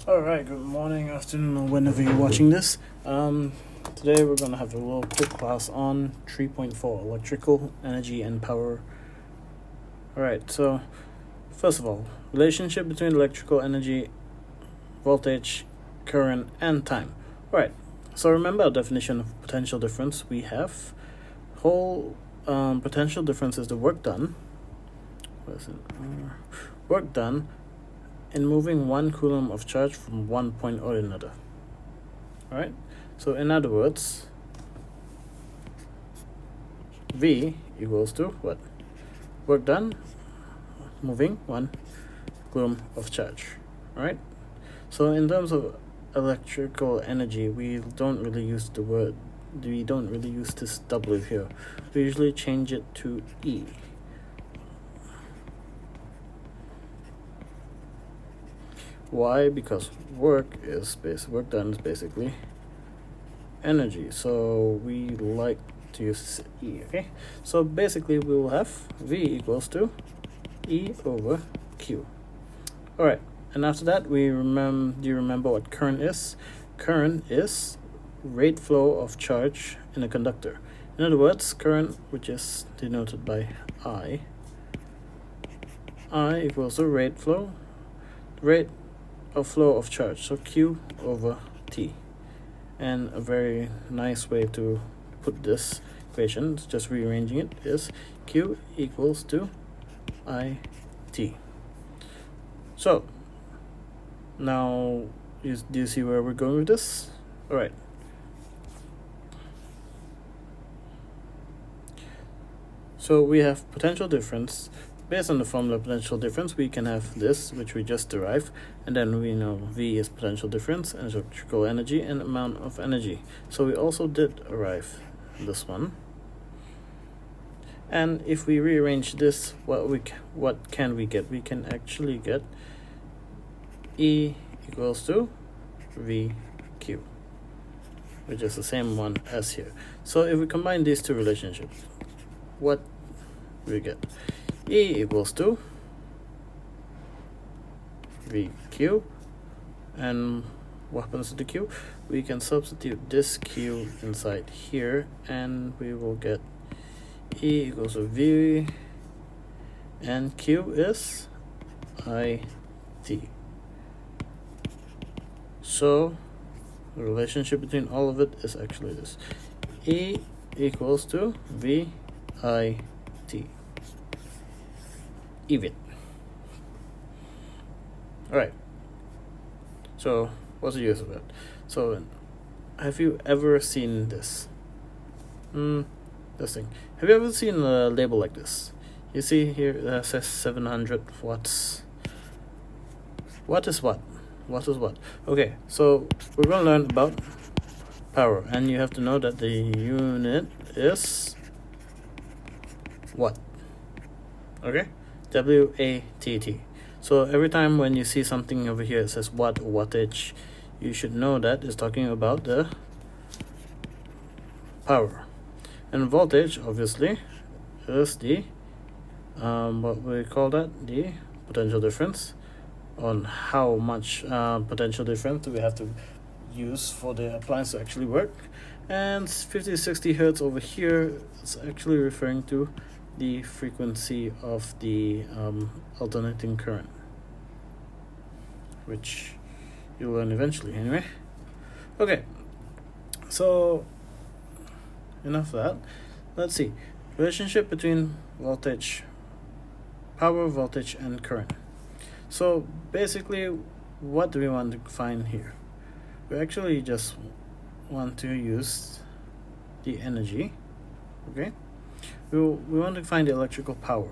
Alright, good morning, afternoon, or whenever you're watching this. Today we're going to have a little quick class on 3.4, electrical energy and power. Alright, so first of all, relationship between electrical energy, voltage, current, and time. Alright, so remember our definition of potential difference. We have whole potential difference is the work done. Work done in moving 1 coulomb of charge from one point or another. Alright, so in other words, V equals to what? Work done moving 1 coulomb of charge. Alright, so in terms of electrical energy, we don't really use this W here. We usually change it to E. Why? Because work done is basically energy, so we like to use E. Okay, so basically we will have V equals to E over Q. Alright, and after that do you remember what current is? Current is rate flow of charge in a conductor. In other words, current, which is denoted by I equals to rate of flow of charge, so Q over T. And a very nice way to put this equation, just rearranging it, is Q equals to IT. So now do you see where we're going with this? Alright, so we have potential difference. Based on the formula potential difference, we can have this, which we just derived, and then we know V is potential difference, and electrical energy, and amount of energy. So we also did arrive this one. And if we rearrange this, what can we get? We can actually get E equals to VQ, which is the same one as here. So if we combine these two relationships, what we get? E equals to VQ, and what happens to the Q? We can substitute this Q inside here, and we will get E equals to V, and Q is IT. So the relationship between all of it is actually this: E equals to VIT. EVIT. Alright, so what's the use of it? So have you ever seen this? This thing. Have you ever seen a label like this? You see here that says 700 watts. What is what? What is what? Okay, so we're going to learn about power, and you have to know that the unit is watt. Okay, WATT. So every time when you see something over here that says watt or wattage, you should know that it's talking about the power. And voltage, obviously, is the what we call that, the potential difference, on how much potential difference do we have to use for the appliance to actually work. And 50-60 hertz over here is actually referring to the frequency of the alternating current, which you'll learn eventually anyway. Okay, so enough of that. Let's see, relationship between power, voltage, and current. So basically, what do we want to find here? We actually just want to use the energy. Okay, we want to find the electrical power.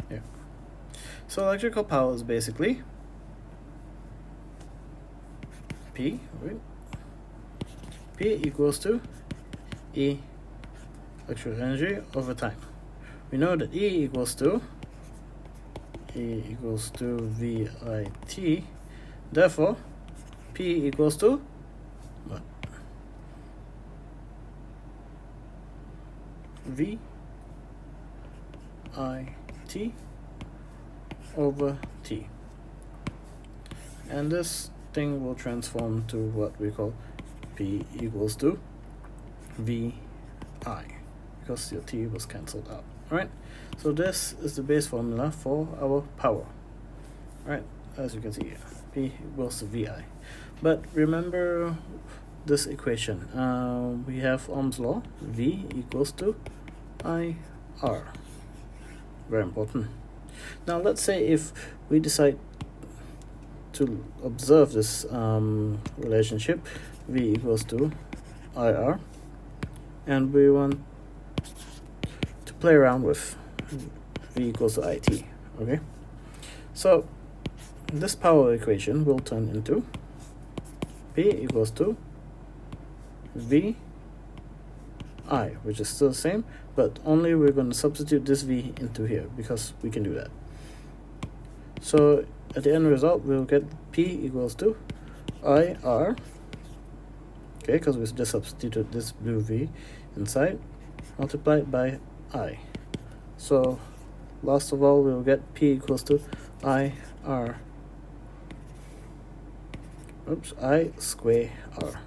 Yeah, so electrical power is basically P, right? P equals to E, electrical energy, over time. We know that E equals to VIT. Therefore, P equals to what? VIT over T. and this thing will transform to what we call P equals to Vi, because your T was cancelled out. Right, so this is the base formula for our power. Right, as you can see here, P equals to Vi. But remember this equation. We have Ohm's law, V equals to IR. Very important. Now let's say if we decide to observe this relationship, V equals to IR, and we want to play around with V equals to IT. Okay, so this power equation will turn into P equals to Vi, which is still the same, but only we're going to substitute this V into here because we can do that. So at the end result, we'll get P equals to IR, okay, because we just substituted this blue V inside, multiplied by I. So last of all, we'll get P equals to IR, I square R.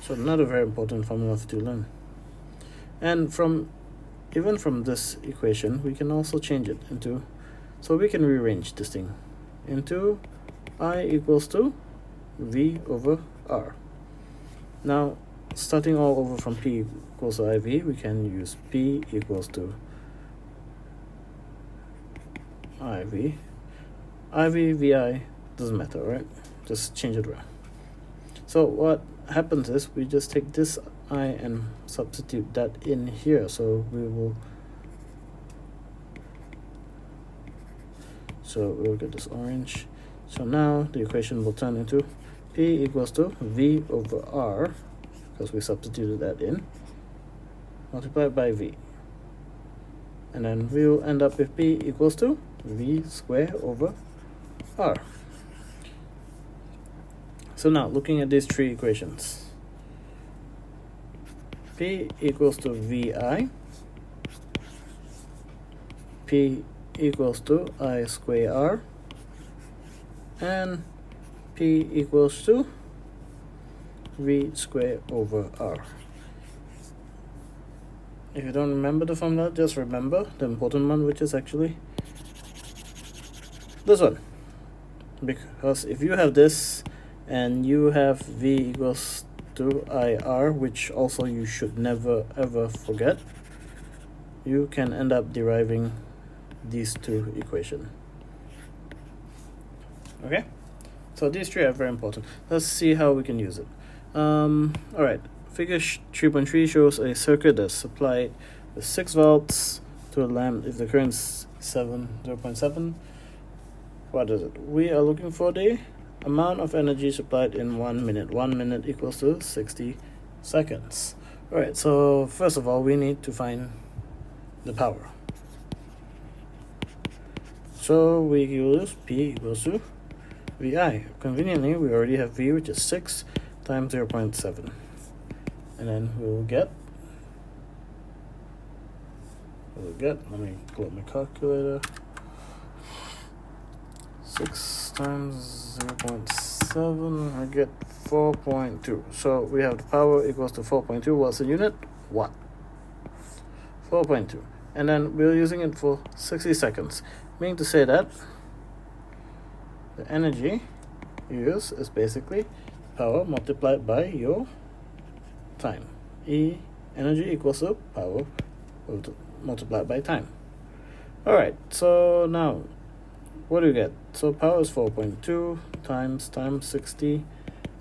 So another very important formula to learn. And even from this equation, we can also change it into, so we can rearrange this thing into I equals to V over R. Now, starting all over from P equals to IV, we can use P equals to IV. IV, VI, doesn't matter, right? Just change it around. So what happens is we just take this I and substitute that in here. So we'll get this orange. So now the equation will turn into P equals to V over R, because we substituted that in, multiplied by V. And then we'll end up with P equals to V square over R. So now, looking at these three equations, P equals to Vi, P equals to I square R, and P equals to V square over R. If you don't remember the formula, just remember the important one, which is actually this one. Because if you have this and you have V equals to IR, which also you should never ever forget, you can end up deriving these two equations. Okay, so these three are very important. Let's see how we can use it. Alright, figure 3.3 shows a circuit that's supplied with 6 volts to a lamp if the current is 0.7. What is it? We are looking for the amount of energy supplied in 1 minute. 1 minute equals to 60 seconds. Alright, so first of all, we need to find the power. So we use P equals to Vi. Conveniently, we already have V, which is 6 times 0.7. And then we'll get, let me pull up my calculator. 6 times 0.7, I get 4.2. So we have the power equals to 4.2. What's the unit? Watt. 4.2. And then we're using it for 60 seconds. Meaning to say that the energy used is basically power multiplied by your time. Energy equals to power multiplied by time. Alright, so now what do we get? So power is 4.2 times 60,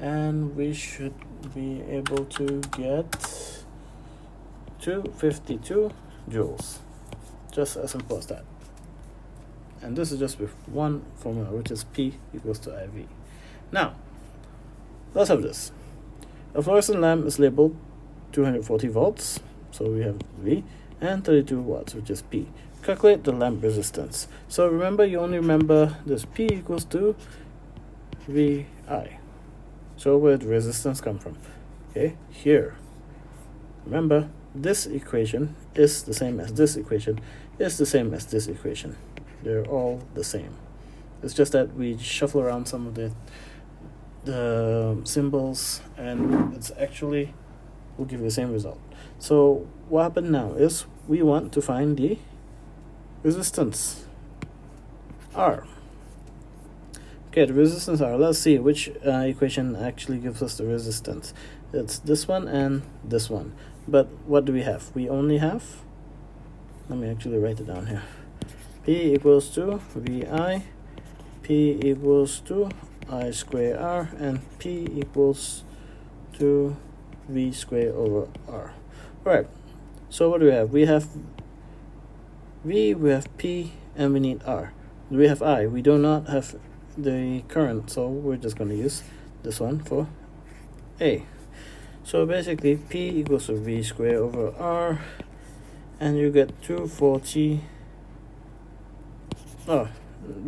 and we should be able to get 252 joules. Just as simple as that. And this is just with one formula, which is P equals to IV. Now, let's have this. A fluorescent lamp is labeled 240 volts, so we have V, and 32 watts, which is P. Calculate the lamp resistance. So remember, you only remember this P equals to Vi. So where did resistance come from? Okay, here. Remember, this equation is the same as this equation, is the same as this equation. They're all the same. It's just that we shuffle around some of the symbols, and it's actually will give you the same result. So what happened now is we want to find the resistance R. Okay, the resistance R. Let's see which equation actually gives us the resistance. It's this one and this one. But what do we have? We only have, let me actually write it down here. P equals to VI, P equals to I square R, and P equals to V square over R. Alright, so what do we have? We have V, we have P, and we need R. We have I. We do not have the current, so we're just going to use this one for A. So basically P equals to V square over R, and you get 240. Oh,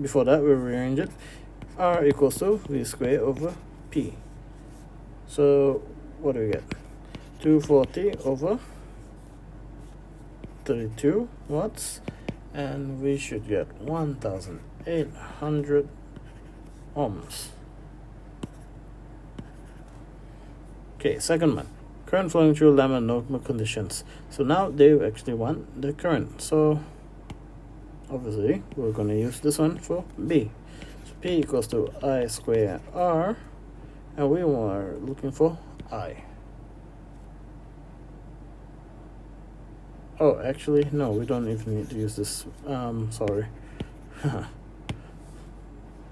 before that we'll rearrange it. R equals to V square over P. So what do we get? 240 over 32 watts, and we should get 1800 ohms. Okay, second one, current flowing through laminar normal conditions. So now they actually want the current, so obviously we're going to use this one for B. So P equals to I square R, and we are looking for I. Oh, actually, no, we don't even need to use this. Sorry.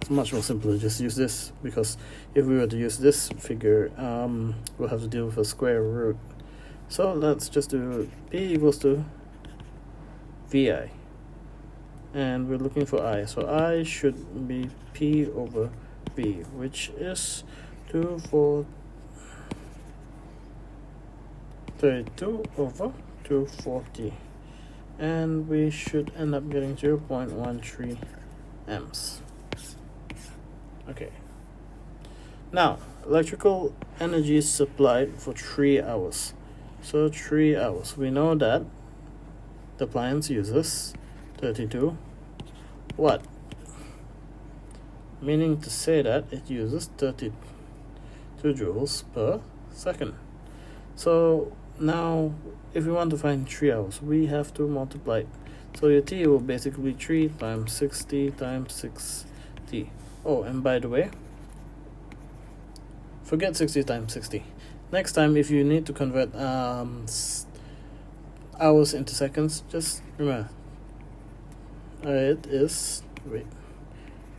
It's much more simple to just use this, because if we were to use this figure, we'll have to deal with a square root. So let's just do P equals to VI, and we're looking for I. So I should be P over V, which is 32 over 240, and we should end up getting 0.13 amps. Okay, now electrical energy is supplied for 3 hours. So 3 hours, we know that the appliance uses 32 watt, meaning to say that it uses 32 joules per second. So now if we want to find 3 hours, we have to multiply it. So your T will basically be 3 times 60 times 60. Oh, and by the way, forget 60 times 60. Next time, if you need to convert hours into seconds, just remember it is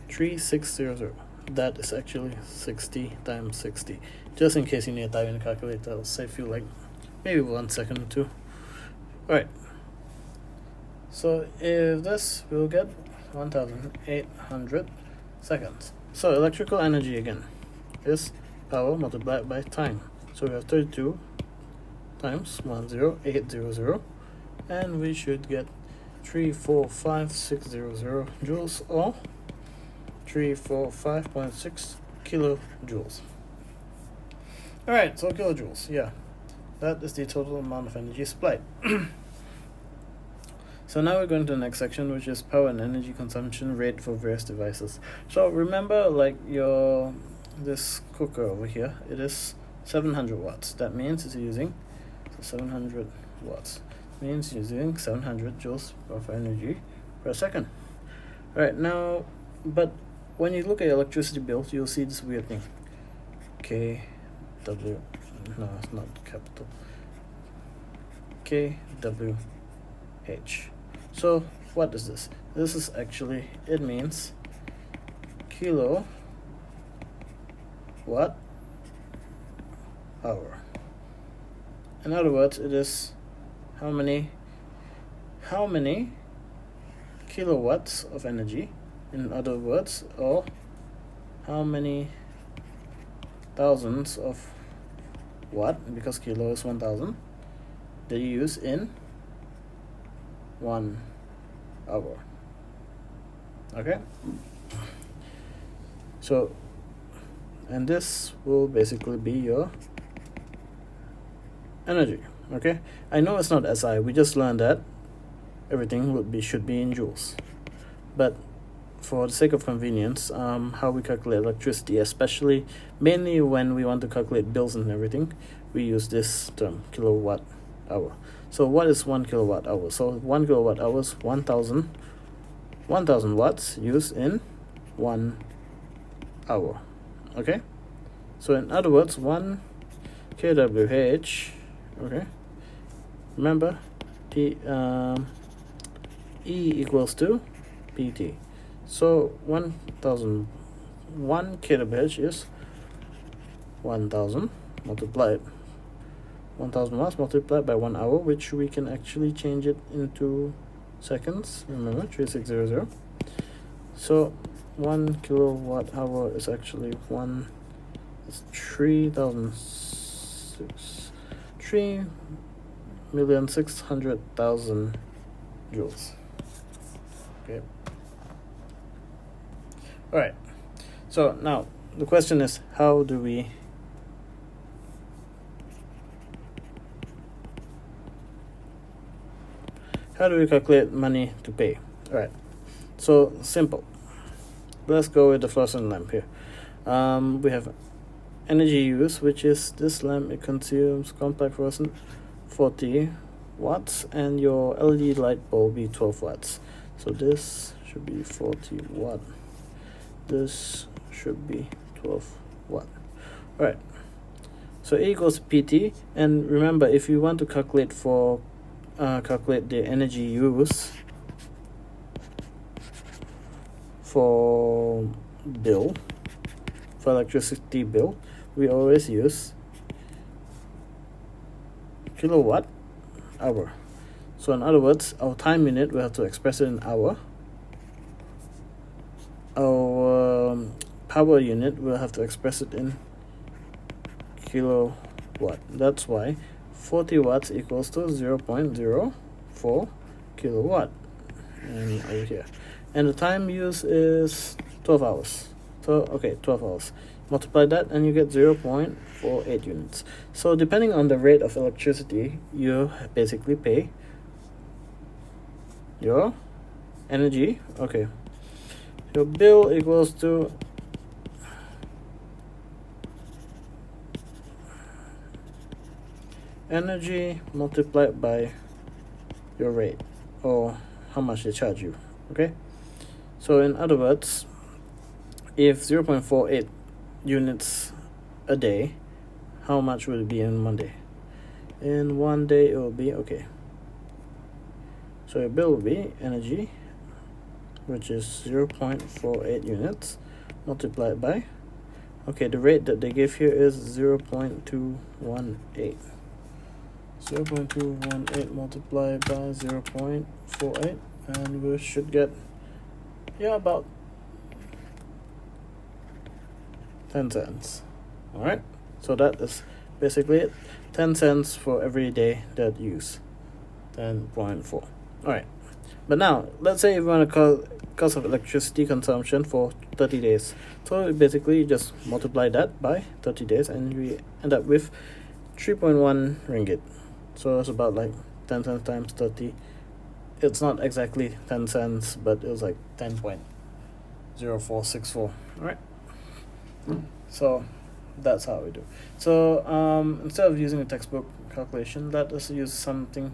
3600. That is actually 60 times 60. Just in case you need to type in a calculator, it'll save you like maybe 1 second or two. Alright, so if this, we'll get 1800 seconds. So electrical energy again is power multiplied by time. So we have 32 times 10800, and we should get 345600 joules, or 345.6 kilojoules. Alright, so kilojoules, yeah, that is the total amount of energy supplied. So now we're going to the next section, which is power and energy consumption rate for various devices. So remember, like this cooker over here, it is 700 watts. That means it's using 700 watts. Means using 700 joules of energy per second. Alright, now, but when you look at electricity bills, you'll see this weird thing. KW, no, it's not capital. KWH. So what is this? This is actually, it means kilo watt hour. In other words, it is how many kilowatts of energy, in other words, or how many thousands of watt, because kilo is 1000, that you use in 1 hour. Okay, so, and this will basically be your energy. Okay, I know it's not SI, we just learned that everything should be in joules, but for the sake of convenience, how we calculate electricity, especially mainly when we want to calculate bills and everything, we use this term, kilowatt hour. So what is 1 kilowatt hour? So 1 kilowatt hour is 1000 watts used in 1 hour. Okay, so in other words, 1 kWh, okay, remember E equals to PT. So 1 kWh is 1000 multiplied 1000 watts multiplied by 1 hour, which we can actually change it into seconds. Remember, 3600. So 1 kilowatt hour is actually 3,600,000 joules. Okay. All right. So now the question is, how do we calculate money to pay? All right. So simple. Let's go with the fluorescent lamp here. We have energy use, which is this lamp. It consumes complex fluorescent 40 watts, and your LED light bulb be 12 watts. So this should be 40 watt. This should be 12 watt. All right. So E equals PT, and remember, if you want to calculate the energy use for electricity bill, we always use kilowatt hour. So in other words, our time unit, we have to express it in hour. Our power unit, we'll have to express it in kilowatt. That's why 40 watts equals to 0.04 kilowatt, and over here, and the time use is 12 hours. So okay, 12 hours, multiply that and you get 0.48 units. So depending on the rate of electricity, you basically pay your energy. Okay, your bill equals to energy multiplied by your rate, or how much they charge you. Okay, so in other words, if 0.48 units a day, how much would it be in 1 day? In 1 day it will be, okay, so your bill will be energy, which is 0.48 units multiplied by, okay, the rate that they give here is 0.218. 0.218 multiplied by 0.48, and we should get, yeah, about 10 cents. All right, so that is basically it. 10 cents for every day that you use. 10.4. All right, but now let's say if you want to call cost of electricity consumption for 30 days. So basically you just multiply that by 30 days and we end up with 3.1 ringgit. So it's about like 10 cents times 30. It's not exactly 10 cents, but it was like 10.0464. All right. So that's how we do. So instead of using a textbook calculation, let us use something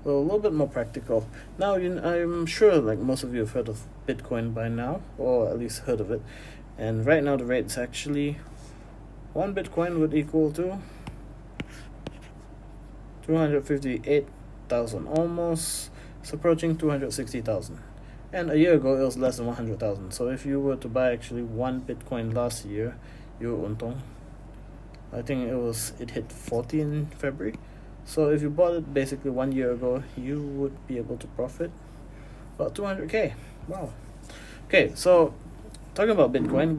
a little bit more practical. Now, I'm sure like most of you have heard of Bitcoin by now, or at least heard of it. And right now the rate is actually 1 Bitcoin would equal to 258,000, almost, it's approaching 260,000. And a year ago it was less than 100,000. So if you were to buy actually 1 Bitcoin last year, you were untong. I think it hit 40 in February. So if you bought it basically 1 year ago, you would be able to profit about 200k. Wow. Okay, so talking about Bitcoin,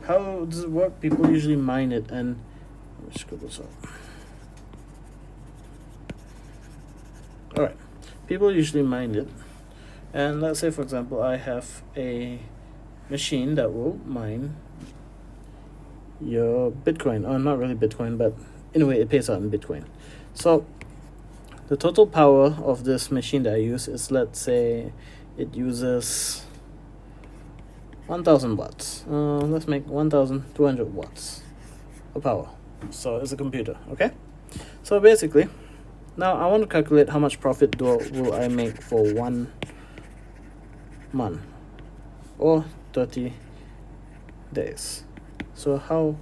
how does it work? People usually mine it, and let me screw this up. Alright, people usually mine it, and let's say for example I have a machine that will mine your Bitcoin, or not really Bitcoin, but anyway it pays out in Bitcoin. So the total power of this machine that I use is, let's say it uses 1000 watts. Let's make 1200 watts of power. So it's a computer, okay? So basically, now I want to calculate how much profit will I make for 1 month or 30 days. So how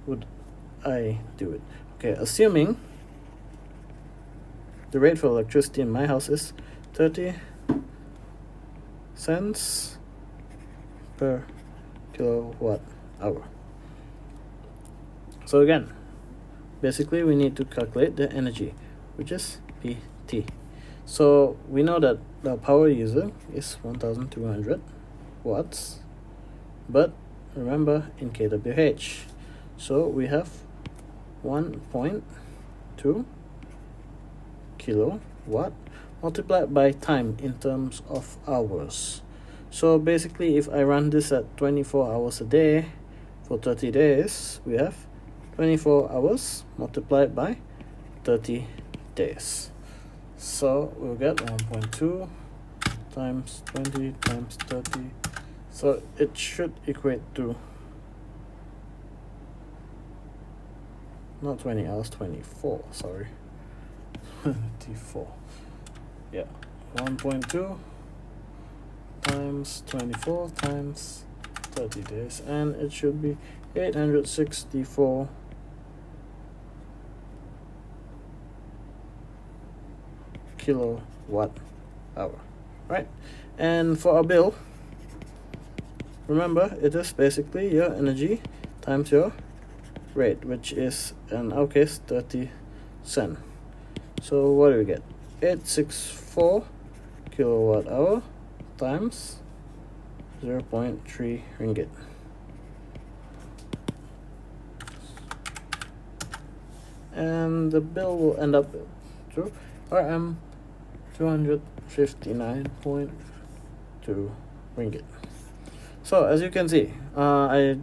would I do it? Okay, assuming the rate for electricity in my house is 30 cents per kilowatt hour. So again, basically we need to calculate the energy, which is PT. So we know that the power user is 1200 watts, but remember in kWh. So we have 1.2 kilowatt multiplied by time in terms of hours. So basically, if I run this at 24 hours a day for 30 days, we have 24 hours multiplied by 30 days. So we'll get 1.2 times 20 times 30. So it should equate to not 20 hours, 24, sorry. 24. Yeah. 1.2 times 24 times 30 days, and it should be 864 kilowatt hour, right? And for our bill, remember it is basically your energy times your rate, which is in our case 30 cents. So what do we get? 864 kilowatt hour times 0.3 ringgit. And the bill will end up to RM 259.2 ringgit. So as you can see, I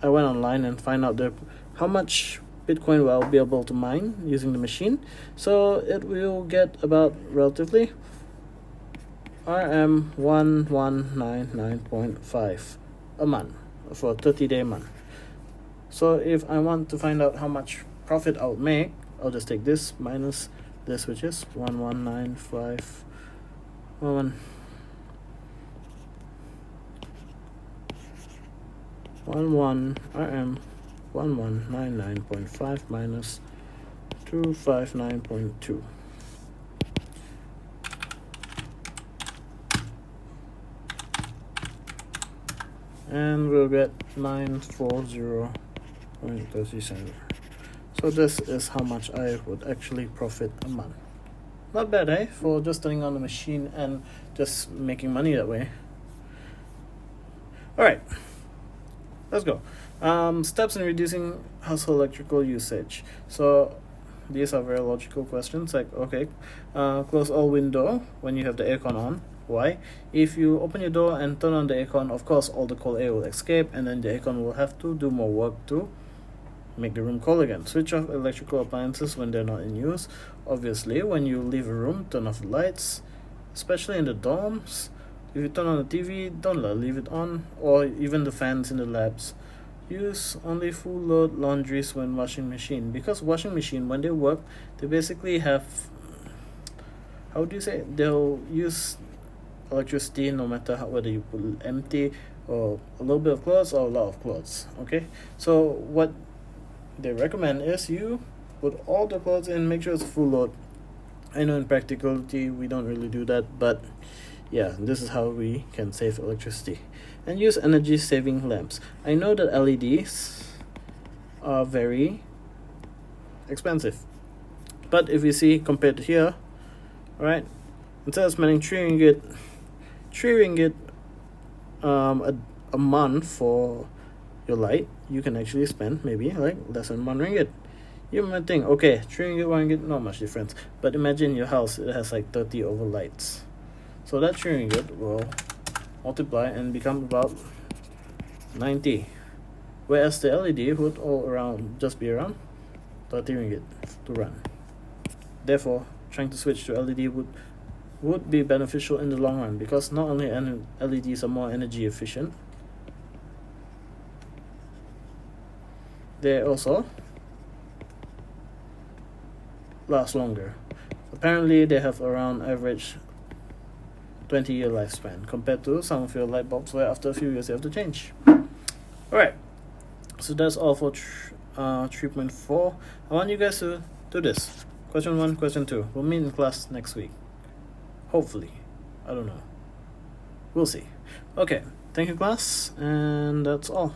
went online and find out how much Bitcoin will be able to mine using the machine. So it will get about relatively RM 1199.5 a month for a 30-day month. So if I want to find out how much profit I'll make, I'll just take this minus this, which is 1195 11 RM 1199.5 minus 259.2. And we'll get 940.37. So this is how much I would actually profit a month. Not bad, eh? For just turning on the machine and just making money that way. Alright, let's go. Steps in reducing household electrical usage. So these are very logical questions, like, okay, close all window when you have the aircon on. Why? If you open your door and turn on the aircon, of course all the cold air will escape, and then the aircon will have to do more work to make the room cold again. Switch off electrical appliances when they're not in use. Obviously, when you leave a room, turn off the lights, especially in the dorms. If you turn on the TV, don't leave it on, or even the fans in the labs. Use only full load laundries when washing machine, because washing machine, when they work, they basically have, how do you say it? They'll use electricity no matter whether you put empty or a little bit of clothes or a lot of clothes. Okay, so what they recommend is you put all the clothes in, make sure it's full load. I know in practicality we don't really do that, but yeah, this is how we can save electricity. And use energy saving lamps. I know that LEDs are very expensive, but if you see compared to here, alright, instead of spending 3 ringgit a month for your light, you can actually spend maybe like less than 1 ringgit. You might think, okay, 3 ringgit, 1 ringgit, not much difference. But imagine your house, it has like 30 over lights. So that 3 ringgit will multiply and become about 90. Whereas the LED would just be around 30 ringgit to run. Therefore, trying to switch to LED would would be beneficial in the long run, because not only LEDs are more energy efficient, they also last longer. Apparently they have around average 20-year lifespan, compared to some of your light bulbs where after a few years you have to change. Alright, so that's all for 3.4. I want you guys to do this. Question 1, question 2. We'll meet in class next week. Hopefully. I don't know. We'll see. Okay, thank you class, and that's all.